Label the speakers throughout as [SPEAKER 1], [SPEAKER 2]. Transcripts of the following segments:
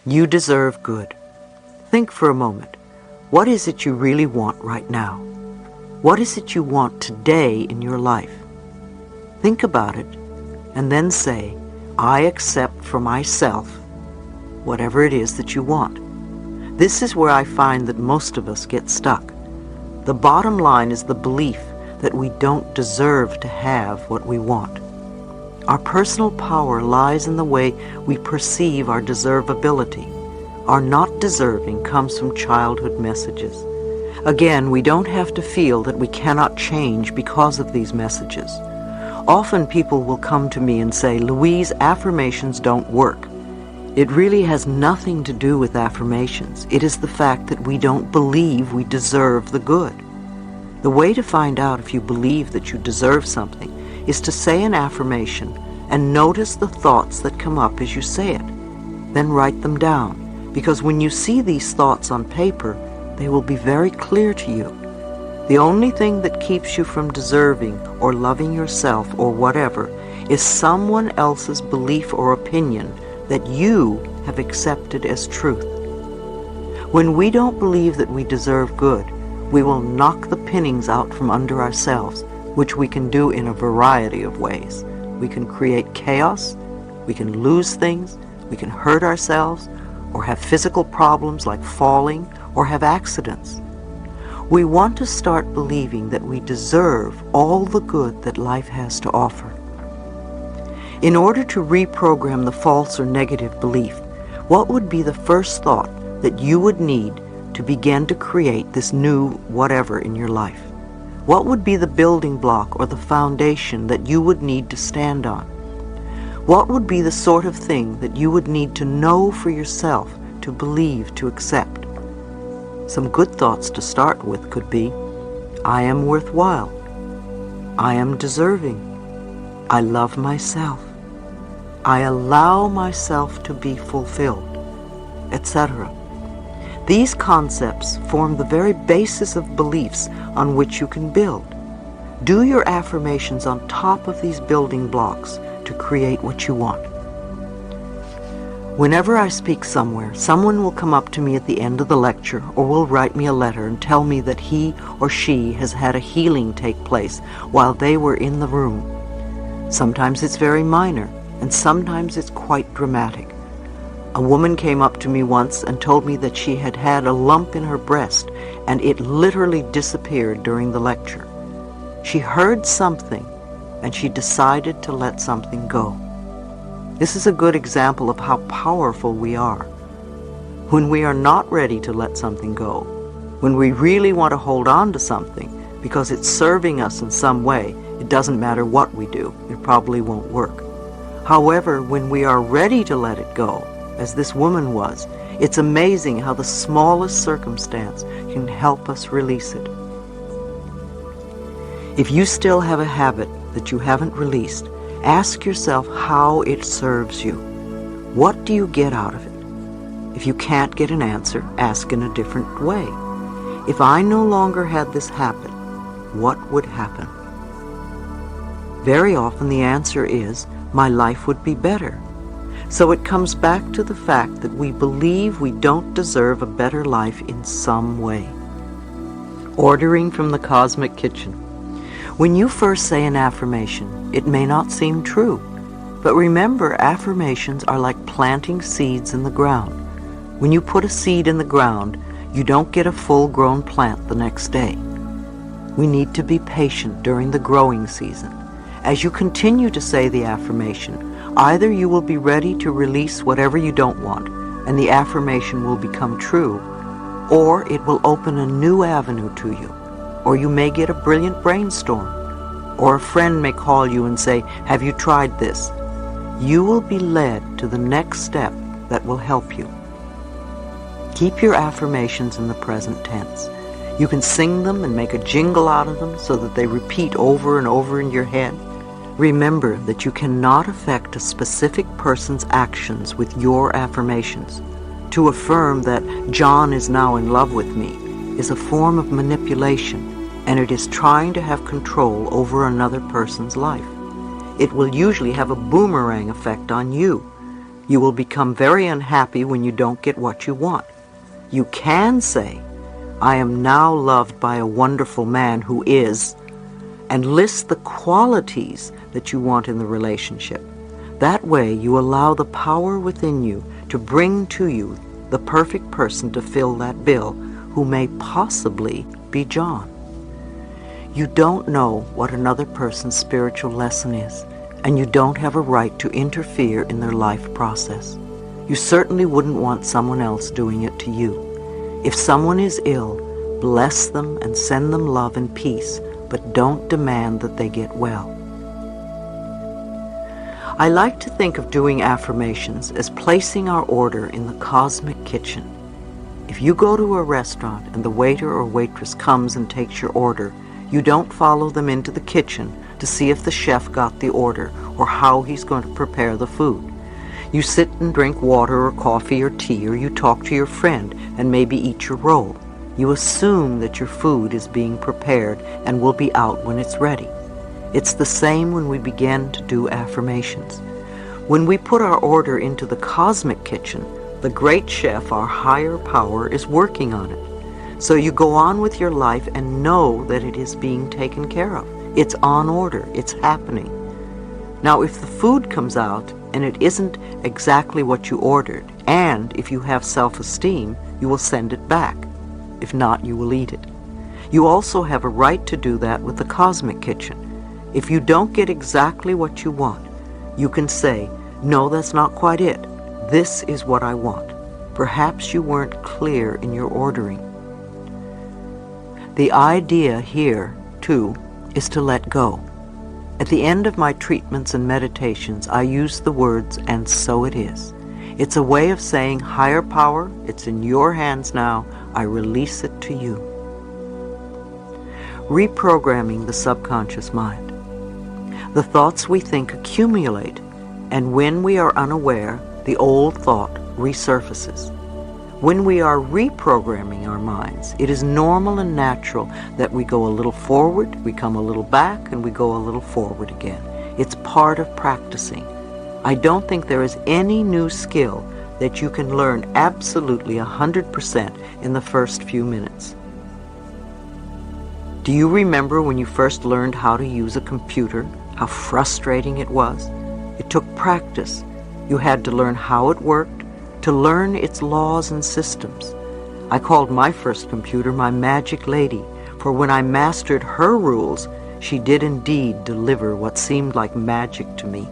[SPEAKER 1] You deserve good. Think for a moment. What is it you really want right now? What is it you want today in your life? Think about it and then say, I accept for myself whatever it is that you want. This is where I find that most of us get stuck. The bottom line is the belief that we don't deserve to have what we want. Our personal power lies in the way we perceive our deservability. Our not deserving comes from childhood messages. Again, we don't have to feel that we cannot change because of these messages. Often people will come to me and say, Louise, affirmations don't work. It really has nothing to do with affirmations. It is the fact that we don't believe we deserve the good. The way to find out if you believe that you deserve something is to say an affirmation and notice the thoughts that come up as you say it. Then write them down, because when you see these thoughts on paper, they will be very clear to you. The only thing that keeps you from deserving or loving yourself or whatever is someone else's belief or opinion that you have accepted as truth. When we don't believe that we deserve good, we will knock the pinnings out from under ourselves, which we can do in a variety of ways. We can create chaos, we can lose things, we can hurt ourselves, or have physical problems like falling, or have accidents. We want to start believing that we deserve all the good that life has to offer. In order to reprogram the false or negative belief, what would be the first thought that you would need to begin to create this new whatever in your life? What would be the building block or the foundation that you would need to stand on? What would be the sort of thing that you would need to know for yourself, to believe, to accept? Some good thoughts to start with could be, I am worthwhile. I am deserving. I love myself. I allow myself to be fulfilled, etc. These concepts form the very basis of beliefs on which you can build. Do your affirmations on top of these building blocks to create what you want. Whenever I speak somewhere, someone will come up to me at the end of the lecture or will write me a letter and tell me that he or she has had a healing take place while they were in the room. Sometimes it's very minor, and sometimes it's quite dramatic. A woman came up to me once and told me that she had had a lump in her breast and it literally disappeared during the lecture. She heard something and she decided to let something go. This is a good example of how powerful we are. When we are not ready to let something go, when we really want to hold on to something because it's serving us in some way, it doesn't matter what we do, it probably won't work. However, when we are ready to let it go, as this woman was, it's amazing how the smallest circumstance can help us release it. If you still have a habit that you haven't released, ask yourself how it serves you. What do you get out of it? If you can't get an answer, ask in a different way. If I no longer had this habit, what would happen? Very often the answer is, my life would be better. So it comes back to the fact that we believe we don't deserve a better life in some way. Ordering from the cosmic kitchen. When you first say an affirmation, it may not seem true. But remember, affirmations are like planting seeds in the ground. When you put a seed in the ground, you don't get a full-grown plant the next day. We need to be patient during the growing season. As you continue to say the affirmation, either you will be ready to release whatever you don't want, and the affirmation will become true, or it will open a new avenue to you, or you may get a brilliant brainstorm, or a friend may call you and say, have you tried this? You will be led to the next step that will help you. Keep your affirmations in the present tense. You can sing them and make a jingle out of them so that they repeat over and over in your head. Remember that you cannot affect a specific person's actions with your affirmations. To affirm that John is now in love with me is a form of manipulation, and it is trying to have control over another person's life. It will usually have a boomerang effect on you. You will become very unhappy when you don't get what you want. You can say, I am now loved by a wonderful man who is, and list the qualities that you want in the relationship. That way you allow the power within you to bring to you the perfect person to fill that bill, who may possibly be John. You don't know what another person's spiritual lesson is, and you don't have a right to interfere in their life process. You certainly wouldn't want someone else doing it to you. If someone is ill, bless them and send them love and peace, but don't demand that they get well. I like to think of doing affirmations as placing our order in the cosmic kitchen. If you go to a restaurant and the waiter or waitress comes and takes your order, you don't follow them into the kitchen to see if the chef got the order or how he's going to prepare the food. You sit and drink water or coffee or tea, or you talk to your friend and maybe eat your roll. You assume that your food is being prepared and will be out when it's ready. It's the same when we begin to do affirmations. When we put our order into the cosmic kitchen, the great chef, our higher power, is working on it. So you go on with your life and know that it is being taken care of. It's on order. It's happening. Now, if the food comes out and it isn't exactly what you ordered, and if you have self-esteem, you will send it back. If not, you will eat it. You also have a right to do that with the cosmic kitchen. If you don't get exactly what you want, you can say, no, that's not quite it. This is what I want. Perhaps you weren't clear in your ordering. The idea here, too, is to let go. At the end of my treatments and meditations, I use the words, and so it is. It's a way of saying, higher power, it's in your hands now. I release it to you. Reprogramming the subconscious mind. The thoughts we think accumulate, and when we are unaware, the old thought resurfaces. When we are reprogramming our minds, it is normal and natural that we go a little forward, we come a little back, and we go a little forward again. It's part of practicing. I don't think there is any new skill that you can learn absolutely 100% in the first few minutes. Do you remember when you first learned how to use a computer, how frustrating it was? It took practice. You had to learn how it worked, to learn its laws and systems. I called my first computer my magic lady, for when I mastered her rules, she did indeed deliver what seemed like magic to me.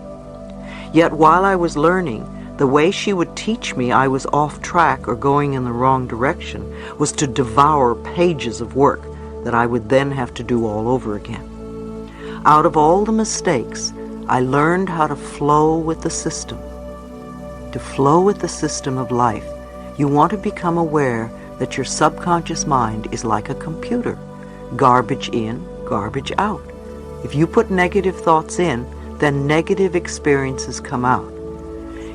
[SPEAKER 1] Yet while I was learning, the way she would teach me I was off track or going in the wrong direction was to devour pages of work that I would then have to do all over again. Out of all the mistakes, I learned how to flow with the system. To flow with the system of life, you want to become aware that your subconscious mind is like a computer. Garbage in, garbage out. If you put negative thoughts in, then negative experiences come out.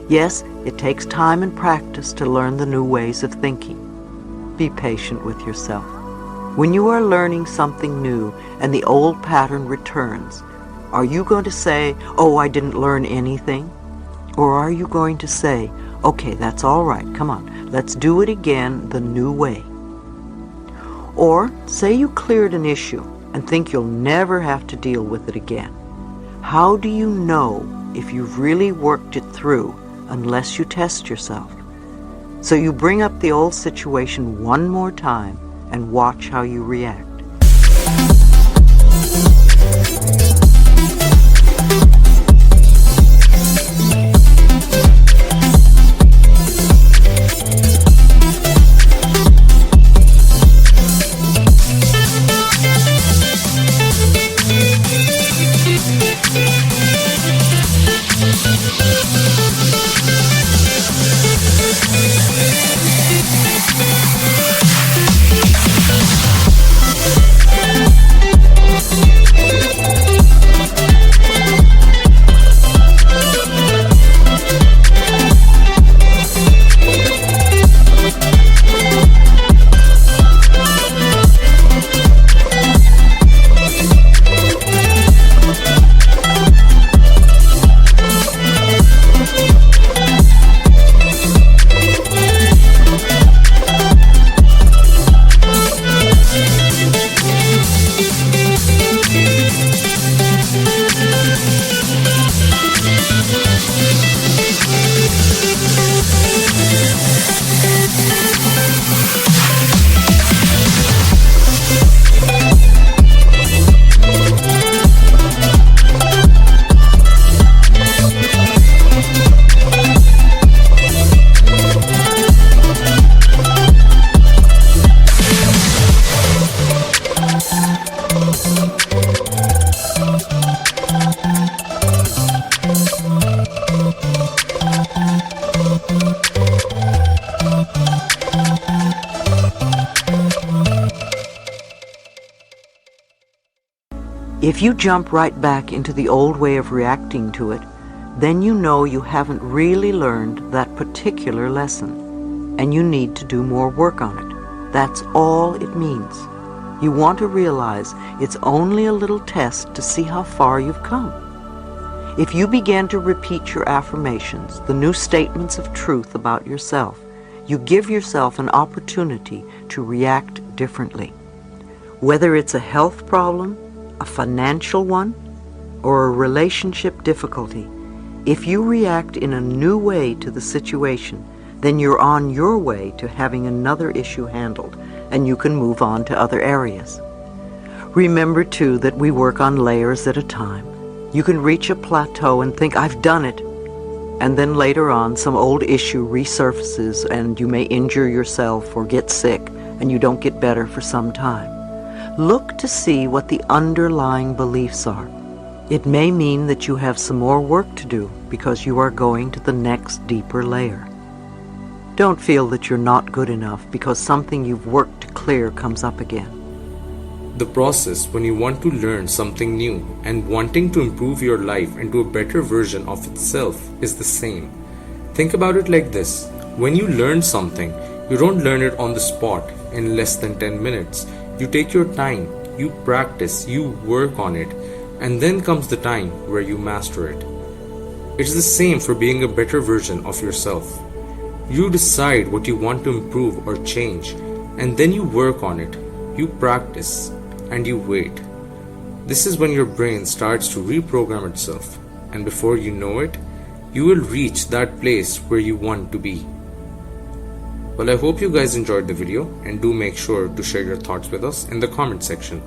[SPEAKER 1] Yes, it takes time and practice to learn the new ways of thinking. Be patient with yourself. When you are learning something new and the old pattern returns, are you going to say, oh, I didn't learn anything? Or are you going to say, okay, that's all right, come on, let's do it again the new way? Or say you cleared an issue and think you'll never have to deal with it again. How do you know if you've really worked it through unless you test yourself? So you bring up the old situation one more time and watch how you react. If you jump right back into the old way of reacting to it, then you know you haven't really learned that particular lesson, and you need to do more work on it. That's all it means. You want to realize it's only a little test to see how far you've come. If you begin to repeat your affirmations, the new statements of truth about yourself, you give yourself an opportunity to react differently. Whether it's a health problem, a financial one, or a relationship difficulty, if you react in a new way to the situation, then you're on your way to having another issue handled, and you can move on to other areas. Remember, too, that we work on layers at a time. You can reach a plateau and think, I've done it. And then later on, some old issue resurfaces and you may injure yourself or get sick, and you don't get better for some time. Look to see what the underlying beliefs are. It may mean that you have some more work to do because you are going to the next deeper layer. Don't feel that you're not good enough because something you've worked to clear comes up again.
[SPEAKER 2] The process when you want to learn something new and wanting to improve your life into a better version of itself is the same. Think about it like this. When you learn something, you don't learn it on the spot in less than 10 minutes. You take your time, you practice, you work on it, and then comes the time where you master it. It's the same for being a better version of yourself. You decide what you want to improve or change, and then you work on it. You practice, and you wait. This is when your brain starts to reprogram itself, and before you know it, you will reach that place where you want to be. Well, I hope you guys enjoyed the video, and do make sure to share your thoughts with us in the comment section.